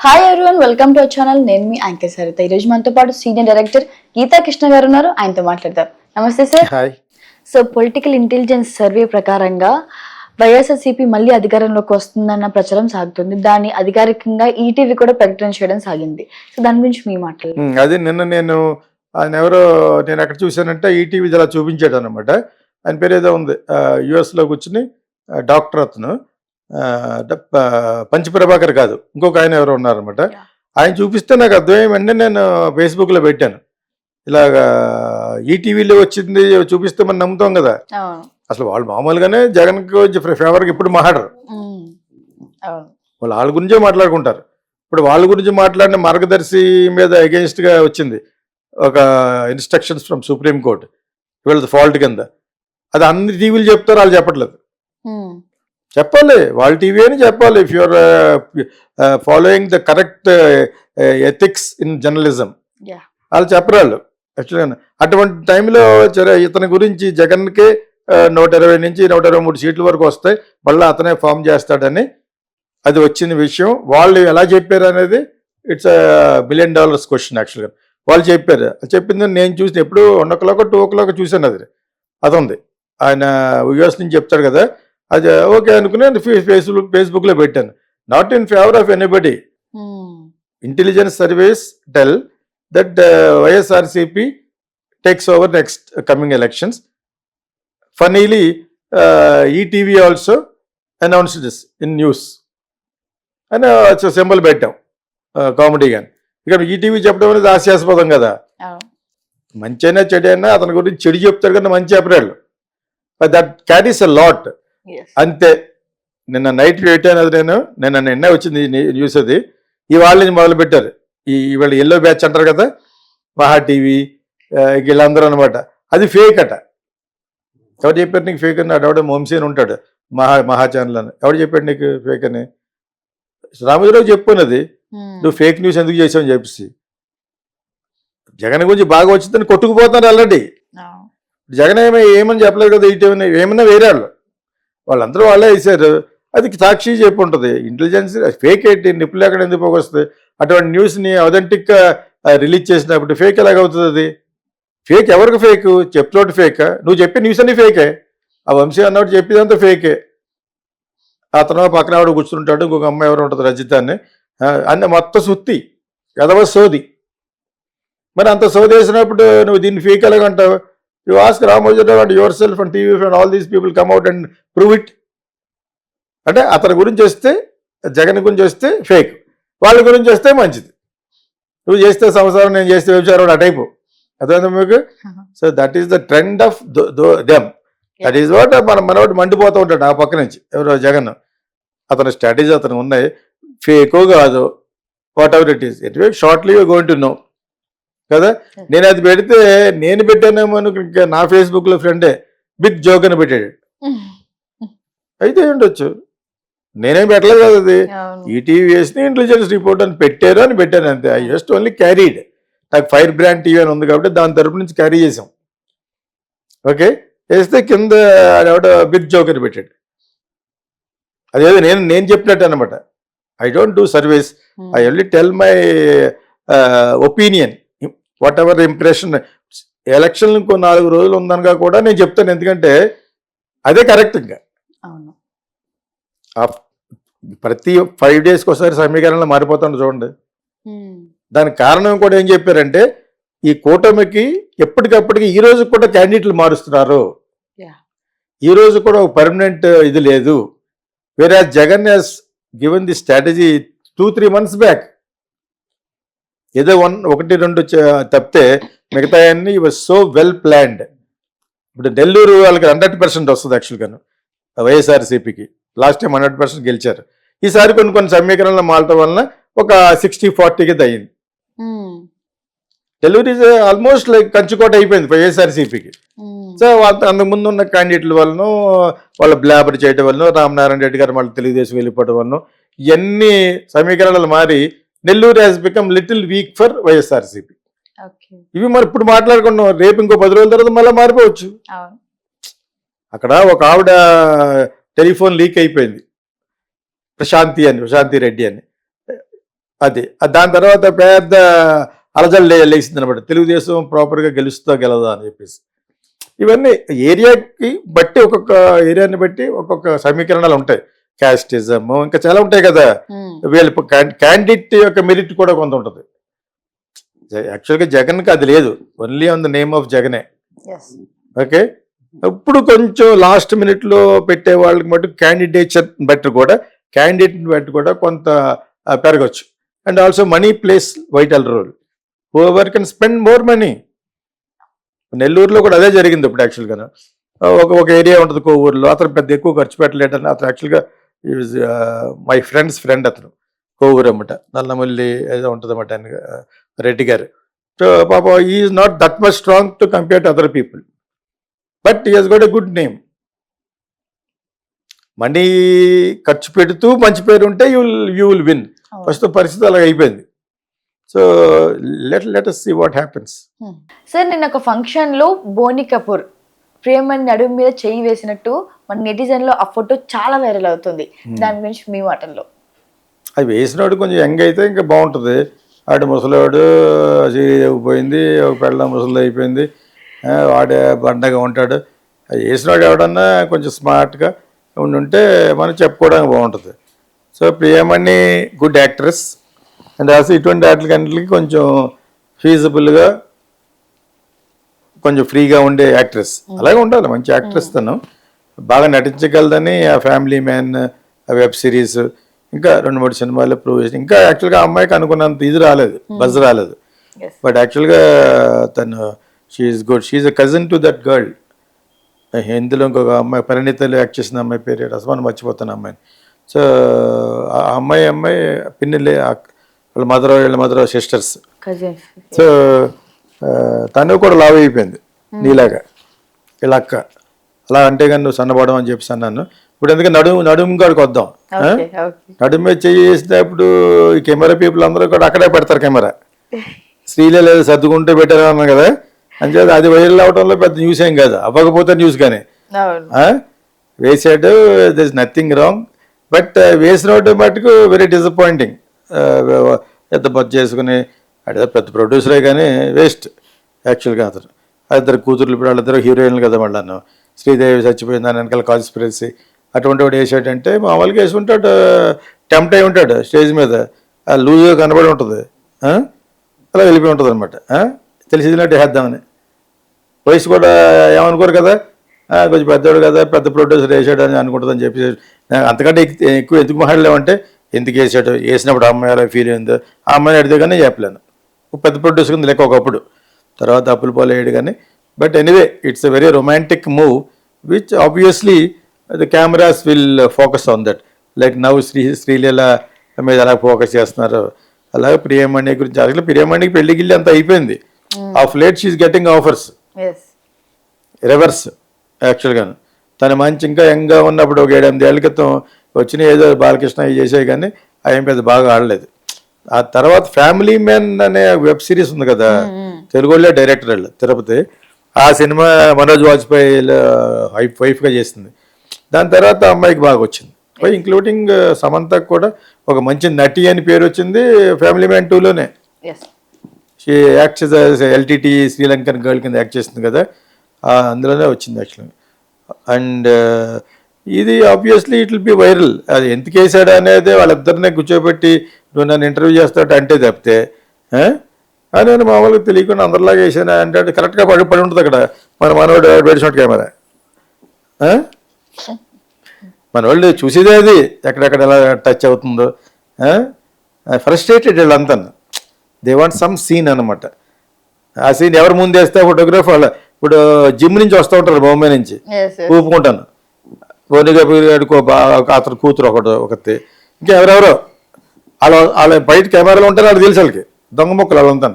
Hi everyone, welcome to our channel. నేను మీ anchor Saritha. ఈ రోజు మనతో పాటు సీనియర్ డైరెక్టర్ గీతా కృష్ణ గారు ఉన్నారు. ఆయనతో మాట్లాడదాం. నమస్తే sir. Hi. So political intelligence survey ప్రకారంగా వైఎస్ఆర్సీపీ మళ్ళీ అధికారంలోకి వస్తుందన్న ప్రచారం సాగుతుంది. దాన్ని అధికారికంగా ఈటీవీ కూడా ప్రకటన చేయడం సాగింది. సో దాని గురించి మీ మాటలు. అది నిన్న నేను ఆయన ఎవరో నేను ఎక్కడ చూశానంటే ఈటీవీ ఇలా చూపించాడు అనమాట. ఆయన పేరు ఏదో ఉంది, యుఎస్లో కూర్చుని డాక్టర్ అతను, పంచప్రభాకర్ కాదు, ఇంకొక ఆయన ఎవరో ఉన్నారనమాట. ఆయన చూపిస్తే నాకు అర్థమేమంటే నేను ఫేస్బుక్లో పెట్టాను, ఇలాగా ఈటీవీలో వచ్చింది చూపిస్తే మనం నమ్ముతాం కదా. అసలు వాళ్ళు మామూలుగానే జగన్ గురించి ఫేవర్గా ఇప్పుడు మాట్లాడరు, వాళ్ళ గురించే మాట్లాడుకుంటారు. ఇప్పుడు వాళ్ళ గురించి మాట్లాడిన మార్గదర్శి మీద అగెయిన్స్ట్గా వచ్చింది ఒక ఇన్స్ట్రక్షన్స్ ఫ్రమ్ సుప్రీం కోర్ట్, వీళ్ళది ఫాల్ట్ కింద. అది అన్ని టీవీలు చెప్తారు, వాళ్ళు చెప్పట్లేదు. చెప్పాలి, వాళ్ళ టీవీ అని చెప్పాలి. If you're following the correct ethics in journalism, వాళ్ళు చెప్పరు వాళ్ళు యాక్చువల్గా. అటువంటి టైంలో ఇతని గురించి జగన్కే 120 నుంచి 123 సీట్ల వరకు వస్తాయి, మళ్ళీ అతనే ఫామ్ చేస్తాడని అది వచ్చిన విషయం. వాళ్ళు ఎలా చెప్పారు అనేది ఇట్స్ $1 బిలియన్ క్వశ్చన్ యాక్చువల్గా. వాళ్ళు చెప్పారు, చెప్పింది నేను చూసిన ఎప్పుడు 1 o'clock 2 o'clock చూశాను. అది ఉంది, ఆయన యూఎస్ నుంచి చెప్తాడు కదా. అది ఓకే అనుకుని ఫేస్బుక్లో పెట్టాను. Not in favour of anybody. Intelligence service tell that YSRCP takes over next coming elections. Funnily ETV also announced this in news అని సింబల్ పెట్టాం కామెడీగా. ఇక ఈటీవీ చెప్పడం అనేది హాస్యాస్పదం కదా. మంచి అయినా చెడు అయినా అతని గురించి చెడు చెప్తాడు కదా, మంచి చెప్పరాళ్ళు. That carries a lot. అంతే. నిన్న నైట్ పెట్టాను అది, నిన్న వచ్చింది న్యూస్. అది ఇవాళ మొదలు పెట్టారు. ఇవాళ ఎల్లో బ్యాచ్ అంటారు కదా, మహా టీవీ వీళ్ళందరూ అనమాట. అది ఫేక్ అట. ఎవరు చెప్పారు నీకు ఫేక్ అని? అడవడే వంశీ అని ఉంటాడు, మహా ఛానల్ అని. ఎవరు చెప్పాడు నీకు ఫేక్ అని? రామోజీరావు చెప్పున్నది, నువ్వు ఫేక్ న్యూస్ ఎందుకు చేసావని చెప్పేసి. జగన్ గురించి బాగా వచ్చిందని కొట్టుకుపోతున్నారు ఆల్రెడీ. జగన్ ఏమని చెప్పలేదు కదా, ఇటు ఏమన్నా వేరే వాళ్ళందరూ వాళ్ళే వేసారు. అది సాక్షి చెప్పి ఉంటుంది. ఇంటెలిజెన్స్ ఫేక్ ఏంటి, నిప్పులు ఎక్కడ ఎందుకు పోగొస్తుంది? అటువంటి న్యూస్ని అథెంటిక్గా రిలీజ్ చేసినప్పుడు ఫేక్ ఎలాగవుతుంది? అది ఫేక్ ఎవరికి ఫేక్? చెప్తోటి ఫేక్. నువ్వు చెప్పే న్యూస్ అన్ని ఫేకే. ఆ వంశీ అన్నట్టు చెప్పేదంతా ఫేకే. అతను పక్కన ఆవిడ కూర్చుంటాడు, ఇంకొక అమ్మాయి ఎవరు ఉంటుంది రజిత అని, అన్నీ మొత్తం సుత్తి ఎదవ సోది. మరి అంత సోది వేసినప్పుడు నువ్వు దీన్ని ఫేక్ ఎలాగంటావు? You ask Ramoji Rao and yourself and TV and all these people come out and prove it. అంటే అతని గురించి వస్తే, జగన్ గురించి వస్తే ఫేక్, వాళ్ళ గురించి వస్తే మంచిది. నువ్వు చేస్తే సంసారం, నేను చేస్తే వ్యభిచారం, ఆ టైపు. అర్థమైందా మీకు? So that is the trend of them. That is what మనవాడు మండిపోతూ ఉంటాడు ఆ పక్క నుంచి. ఎవరో జగన్, అతని స్ట్రాటజీ అతను ఉన్నాయి. ఫేకో కాదు, whatever it is, anyway shortly you going to know కదా. నేను అది పెడితే నేను పెట్టానేమో నా ఫేస్బుక్లో ఫ్రెండే బిగ్ జోక్ అని పెట్టాడు. అయితే ఉండొచ్చు, నేనేం పెట్టలేదు కదా. అది ఈటీవీ వేసిన ఇంటెలిజెన్స్ రిపోర్ట్ అని పెట్టారు అని పెట్టాను అంతే. I just only carried. నాకు ఫైర్ బ్రాండ్ టీవీ అని ఉంది కాబట్టి దాని తరపు నుంచి క్యారీ చేసాం. ఓకే, వేస్తే కింద ఎవడో బిగ్ జోక్ అని పెట్టాడు. అదేదో నేను చెప్పినట్టు అనమాట. I don't do service, I only tell my opinion, what ever impression. ఎలక్షన్లు ఇంకో 4 రోజులు ఉందనగా కూడా నేను చెప్తాను, ఎందుకంటే అదే కరెక్ట్. ఇంకా ప్రతి 5 daysకి ఒకసారి సమీకరణలు మారిపోతాడు చూడండి. దానికి కారణం కూడా ఏం చెప్పారంటే, ఈ కూటమికి ఎప్పటికప్పటికి ఈ రోజు కూడా క్యాండిడేట్లు మారుస్తున్నారు. ఈ రోజు కూడా ఒక పర్మనెంట్ ఇది లేదు. వేరే Jagan he's given the strategy 2-3 months back. ఏదో 1-2 తప్పితే మిగతా అన్ని వాజ్ సో వెల్ ప్లాన్డ్. ఇప్పుడు నెల్లూరు వాళ్ళకి 100% వస్తుంది యాక్చువల్గాను వైఎస్ఆర్సీపీకి. లాస్ట్ టైం 100% గెలిచారు. ఈసారి కొన్ని సమీకరణలు మారటం వలన ఒక 60-40కి అయ్యింది. నెల్లూరు ఈజ్ ఆల్మోస్ట్ లైక్ కంచుకోట అయిపోయింది వైఎస్ఆర్సీపీకి. సో అంతకుముందు ఉన్న క్యాండిడేట్ల వలన, వాళ్ళ బ్లాబర్ చేయడం వలన, రామనారాయణ రెడ్డి గారు మళ్ళీ తెలుగుదేశం వెళ్ళిపోవడం వలన ఇవన్నీ సమీకరణలు మారి Nellore has become little week for YSRCP. ఇవి మరి ఇప్పుడు మాట్లాడుకున్నాం, రేపు ఇంకో 10 రోజుల తర్వాత మళ్ళీ మారిపోవచ్చు. అక్కడ ఒక ఆవిడ టెలిఫోన్ లీక్ అయిపోయింది, ప్రశాంతి రెడ్డి అని. అది దాని తర్వాత పెద్ద అలజడి లేచింది అనమాట, తెలుగుదేశం ప్రాపర్గా గెలుస్తుందా గెలదా అని చెప్పేసి. ఇవన్నీ ఏరియాకి బట్టి, ఒక్కొక్క ఏరియాని బట్టి ఒక్కొక్క సమీకరణాలు ఉంటాయి. క్యాస్టిజం ఇంకా చాలా ఉంటాయి కదా. వీళ్ళ క్యాండిడేట్ యొక్క మెరిట్ కూడా కొంత ఉంటుంది. యాక్చువల్గా జగన్కి అది లేదు, only on the name of జగనే. ఓకే, ఇప్పుడు కొంచెం లాస్ట్ మినిట్లో పెట్టే వాళ్ళకి మటు క్యాండిడేట్ని బట్టి కూడా కొంత పెరగచ్చు. And also money plays vital role. Whoever can spend more money. నెల్లూరులో కూడా అదే జరిగింది ఇప్పుడు. యాక్చువల్గా ఒక ఏరియా ఉంటుంది కోవూరులో, అతను పెద్ద ఎక్కువ ఖర్చు పెట్టలేడని, అతను యాక్చువల్గా మై ఫ్రెండ్స్ ఫ్రెండ్, అతను కోవూరు అన్నమాట, నల్లమల్లి ఏదో ఉంటుంది అన్నమాట ఆయన, రెడ్డి గారు. సో పాప is not that much strong to compare to other people, but he he's got a good name. Money ఖర్చు పెడుతూ మంచి పేరు ఉంటే యూ విల్ విన్. ప్రస్తుతం పరిస్థితి అలాగ అయిపోయింది. So let us see what happens. Sir, నిన్న ఒక ఫంక్షన్ లో బోని కపూర్ ప్రియమణి నడుము మీద చేయి వేసినట్టు మన నెటిజన్ లో ఆ ఫోటో చాలా వైరల్ అవుతుంది. దాని గురించి మీ మాటల్లో. అది వేసినాడు కొంచెం యంగ్ అయితే ఇంకా బాగుంటుంది. ఆడు ముసలివాడు పోయింది, ఒక పెళ్ళ ముసలి అయిపోయింది, వాడే బండగా ఉంటాడు. అది వేసినాడు ఎవడన్నా కొంచెం స్మార్ట్గా ఉంటే మనం చెప్పుకోవడానికి బాగుంటుంది. So Priyamani good actress, and also ఇటువంటి వాటికి కొంచెం ఫీజబుల్గా కొంచెం ఫ్రీగా ఉండే యాక్ట్రెస్. అలాగే ఉండాలి, మంచి యాక్ట్రెస్ తను, బాగా నటించగలదని. ఆ ఫ్యామిలీ మ్యాన్, ఆ వెబ్ సిరీస్, ఇంకా 2-3 సినిమాలు ప్రూవ్ చేసి, ఇంకా యాక్చువల్గా ఆ అమ్మాయికి అనుకున్నంత ఇది రాలేదు, బజ్ రాలేదు. బట్ యాక్చువల్గా తను she's good. She's a cousin to that girl. హిందీలో ఇంకొక అమ్మాయి పరిణితలో యాక్ట్ చేసిన అమ్మాయి పేరు అసలు మర్చిపోతాను అమ్మాయిని. సో ఆ అమ్మాయి పిన్నిలే, వీళ్ళ మదర్ సిస్టర్స్. సో తను కూడా లావ్ అయిపోయింది నీలాగా, ఇలా అక్క. అలా అంటే కానీ నువ్వు సన్నబడడం అని చెప్పి అన్నాను. ఇప్పుడు ఎందుకంటే నడుము కాడికి వద్దాం. నడుము మీద చేసినప్పుడు ఈ కెమెరా పీపుల్ అందరూ కూడా అక్కడే పెడతారు కెమెరా. శ్రీలే లేదు సర్దుకుంటూ పెట్టారు అన్నాను కదా, అంచేది అది వైరల్ అవడంలో పెద్ద న్యూస్ ఏం కాదు, అవ్వకపోతే న్యూస్ కానీ. వేసాడు, this is nothing wrong, but వేసినట్టు మటుకు వెరీ డిసప్పాయింటింగ్. పెద్ద బజ్ చేసుకుని అదే పెద్ద ప్రొడ్యూసరే కానీ వేస్ట్ యాక్చువల్గా. అతను ఇద్దరు కూతుర్లు, ఇప్పుడు వాళ్ళిద్దరు హీరోయిన్లు కదా. మళ్ళీ శ్రీదేవి చచ్చిపోయింది, దాని వెనకాల కాన్స్పిరసీ. అటువంటి వాడు వేసాడంటే మామూలుగా వేసుకుంటాడు, టెంప్ట్ అయి ఉంటాడు స్టేజ్ మీద, లూజ్గా కనబడి ఉంటుంది, అలా వెళ్ళిపోయి ఉంటుంది అనమాట. తెలిసినట్టు వేద్దామని. వయసు కూడా ఏమనుకోరు కదా, కొంచెం పెద్దవాడు కదా, పెద్ద ప్రొడ్యూసర్ వేసాడు అని అనుకుంటుందని చెప్పి. అంతకంటే ఎక్కువ ఎందుకు మాట్లాడలేమంటే, ఎందుకు వేసాడు, వేసినప్పుడు అమ్మాయి అలా ఫీల్ అయిందో ఆ అమ్మాయిని అడితే కానీ చెప్పలేను. పెద్ద ప్రొడ్యూసర్ కింద లెక్క ఒకప్పుడు, తర్వాత అప్పులు పోలేడు కానీ. But anyway, it's a very romantic move which obviously the cameras will focus on that. Like now Sreeleela మీద ఎలా ఫోకస్ చేస్తున్నారు, అలాగే ప్రియమణి గురించి. అసలు ప్రియమణికి పెళ్లి గిల్లి అంతా అయిపోయింది. Of late she's getting offers reverse యాక్చువల్గా. తను మంచి ఇంకా యంగ్గా ఉన్నప్పుడు ఒక 7-8 ఏళ్ల క్రితం వచ్చిన ఏదో బాలకృష్ణ చేసాయి కానీ అవి పెద్ద బాగా ఆడలేదు. ఆ తర్వాత ఫ్యామిలీ మ్యాన్ అనే వెబ్ సిరీస్ ఉంది కదా, తెలుగులో డైరెక్టర్ వాళ్ళు తిరుపతి, ఆ సినిమా మనోజ్ వాజ్పేయి వైఫ్గా చేసింది. దాని తర్వాత అమ్మాయికి బాగా వచ్చింది, ఇంక్లూడింగ్ సమంతకు కూడా ఒక మంచి నటి అని పేరు వచ్చింది. ఫ్యామిలీ మ్యాన్ 2లోనే she act LTT Sri Lankan girl కింద యాక్ట్ చేస్తుంది కదా, అందులోనే వచ్చింది యాక్చువల్గా. అండ్ ఇది obviously it will be viral. అది ఎందుకు వేసాడు అనేది వాళ్ళిద్దరినే కూర్చోబెట్టి నువ్వు నన్ను ఇంటర్వ్యూ చేస్తాడు అంటే తప్పితే, నేను మామూలుగా తెలియకుండా అందరిలాగా వేసాను అంటే కరెక్ట్గా పడి ఉంటుంది అక్కడ. మనోడు బెడ్షాట్ కెమెరా, మన వాళ్ళు చూసేదే అది, ఎక్కడెక్కడ ఎలా టచ్ అవుతుందో. ఫ్రస్ట్రేటెడ్ వీళ్ళంతా, దే వాంట్ సమ్ సీన్ అనమాట. ఆ సీన్ ఎవరు ముందు వేస్తే ఫోటోగ్రాఫ్ వాళ్ళ. ఇప్పుడు జిమ్ నుంచి వస్తూ ఉంటారు, బొమ్మ నుంచి ఊపుకుంటాను, బోనిగా అతను కూతురు ఒకటి, ఇంకా ఎవరెవరో వాళ్ళ బయట కెమెరాలో ఉంటారు, వాళ్ళు తెలుసు వాళ్ళకి దొంగ మొక్కలు వాళ్ళంతా.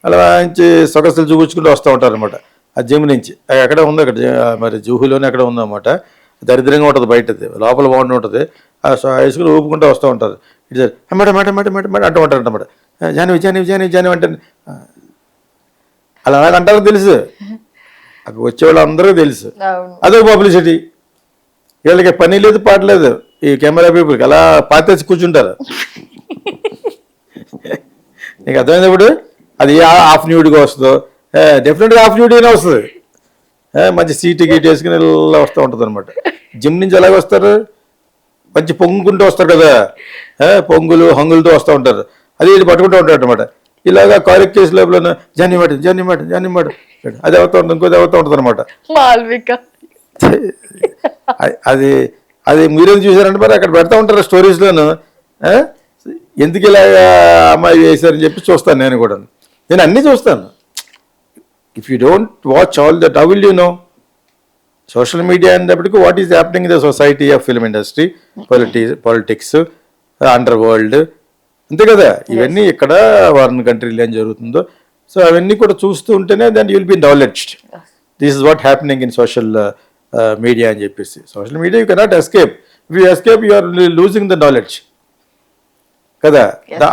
అలా మంచి సొగసులు చూపించుకుంటూ వస్తూ ఉంటారు అనమాట ఆ జిమ్ నుంచి. ఎక్కడ ఉంది అక్కడ మరి జూహులోనే ఎక్కడ ఉందన్నమాట. దరిద్రంగా ఉంటుంది బయటది, లోపల బాగుంటూ ఉంటుంది. ఆ వేసుకుని ఊపుకుంటూ వస్తూ ఉంటారు. ఇటు madam madam madam madam madam అంటూ ఉంటారు అన్నమాట. జాని అంటే అలా అంటారో తెలుసు, అక్కడ వచ్చేవాళ్ళు అందరూ తెలుసు. అదో పబ్లిసిటీ. వీళ్ళకి పని లేదు పాట లేదు ఈ కెమెరా పీపుల్కి, అలా పాతేసి కూర్చుంటారు. నీకు అర్థమైనప్పుడు అది హాఫ్ న్యూడ్గా వస్తుందో డెఫినెట్గా హాఫ్ న్యూడ్గానే వస్తుంది. మంచి సీటు గీటు వేసుకుని ఇలా వస్తూ ఉంటుంది అనమాట. జిమ్ నుంచి ఎలాగ వస్తారు, మంచి పొంగుకుంటూ వస్తారు కదా, పొంగులు హంగులతో వస్తూ ఉంటారు. అది ఇది పట్టుకుంటూ ఉంటారు అనమాట. ఇలాగా కాలేజ్ కేసు లోపల జన్నిమాట అది అవుతూ ఉంటుంది, ఇంకోది అవుతూ ఉంటుంది అనమాట. మాల్విక అది అది మీరేం చూసారంటే మరి అక్కడ పెడతా ఉంటారు స్టోరీస్లోను. ఎందుకు ఇలాగా అమ్మాయి వేశారని చెప్పి చూస్తాను నేను కూడా. నేను అన్నీ చూస్తాను. If you don't watch all that how will you know? Social media అనేటప్పటికి what is happening in the society of film industry, politics, underworld, అంతే కదా. ఇవన్నీ ఇక్కడ వారిని కంట్రీలో ఏం జరుగుతుందో, సో అవన్నీ కూడా చూస్తూ ఉంటేనే then you will be knowledged. This is what happening in social media అని చెప్పేసి. Social media you cannot escape. If you escape you are losing the knowledge కదా.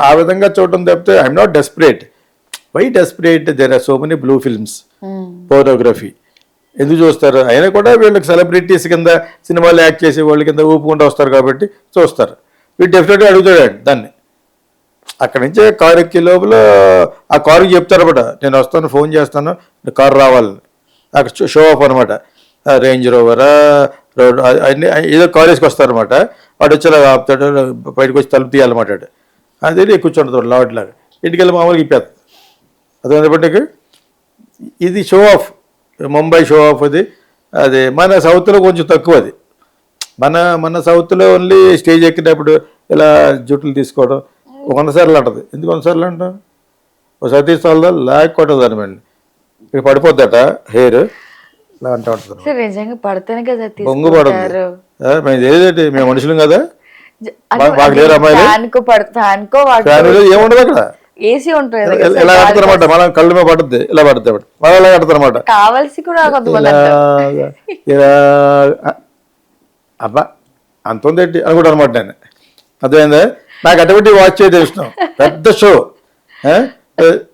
ఆ విధంగా చూడటం తప్పితే I'm not desperate. Why desperate? There are so many blue films, photography ఎందుకు చూస్తారు? అయినా కూడా వీళ్ళకి సెలబ్రిటీస్ కింద సినిమాలు యాక్ట్ చేసే వాళ్ళ కింద ఊపుకుంటూ వస్తారు కాబట్టి చూస్తారు. వీడు డెఫినెట్గా అడుగుతాడు దాన్ని. అక్కడి నుంచే కారు ఎక్కే లోపల ఆ కారుకి చెప్తారన్నమాట, నేను వస్తాను, ఫోన్ చేస్తాను, కారు రావాలని. అక్కడ షో ఆఫ్ అనమాట. రేంజ్ రోవరా రోడ్ అన్నీ ఏదో కారు వేసుకొస్తారనమాట. వాడు వచ్చేలా ఆపుతాడు, బయటకు వచ్చి తలుపు తీయాలన్నమాట. అది కూర్చుంటుంది లావట్లాగా. ఇంటికి వెళ్ళి మామూలుగా ఇప్పేస్తుంది. అదే ఇది show off, Mumbai show off. అది మన సౌత్లో కొంచెం తక్కువ. అది మన సౌత్లో ఓన్లీ స్టేజ్ ఎక్కినప్పుడు ఇలా జుట్టులు తీసుకోవడం 100 సార్లు అంటది. ఎందుకు 100 సార్లు అంటాం? ఒకసారి తీసుకోవాలా లేకపోవటం అనమాట. ఇక్కడ పడిపోద్దట హెయిర్ ఇలా అంటూ ఉంటుంది. నిజంగా పడితేనే కదా బొంగు పడుతుంది. మేము ఏదంటే మేము మనుషులం కదా, మాకు లేరు అమ్మాయిలు. ఫ్యాన్ ఏముండదు అక్కడ, ఏసీ ఉంటుంది. ఇలా కడతారన్నమాట. మనం కళ్ళు మీద పడుతుంది, ఇలా పడుతుంది అన్నమాట. మనం ఇలా కడతారన్నమాట. కావాల్సి కూడా ఇలా అబ్బా అంత ఉందేంటి అనుకుంటా అనమాట నేను. అర్థమైందా? నాకు అటువంటి వాచ్ చేయడం ఇష్టం. పెద్ద షో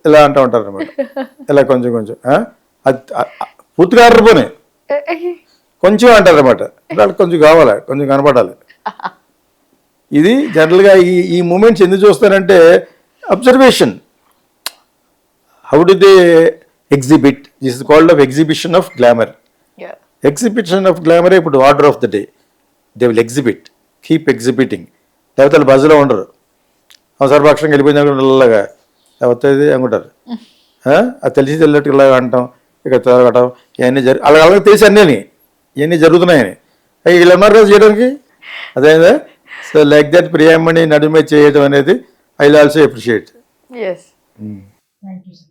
ఇలా అంటూ ఉంటారు అనమాట. ఇలా కొంచెం కొంచెం అది పూర్తిగా ఆడరిపోయి కొంచెం అంటారు అనమాట. వాళ్ళకి కొంచెం కావాలి, కొంచెం కనపడాలి. ఇది జనరల్గా ఈ మూమెంట్స్ ఎందుకు చూస్తానంటే observation. How do they exhibit? This is called of exhibition of glamour. Exhibition of గ్లామరే ఇప్పుడు order of the day. They will exhibit, keep exhibiting. లేకపోతే వాళ్ళు బజ్లో ఉండరు. అవసరపక్షంగా వెళ్ళిపోయింది అనుకుంటారులాగా అవుతుంది అనుకుంటారు. అది తెలిసి తెలియట్టు ఇలాగ అంటాం, ఇక తిరగటం, ఇవన్నీ అలాగే తెలిసి అన్నీ ఇవన్నీ జరుగుతున్నాయని వీళ్ళు ఉన్నారు కదా చేయడానికి. అదేదా? సో లైక్ దట్ ప్రియామణి నడుమే చేయడం అనేది I will also appreciate. Yes. Thank you, sir.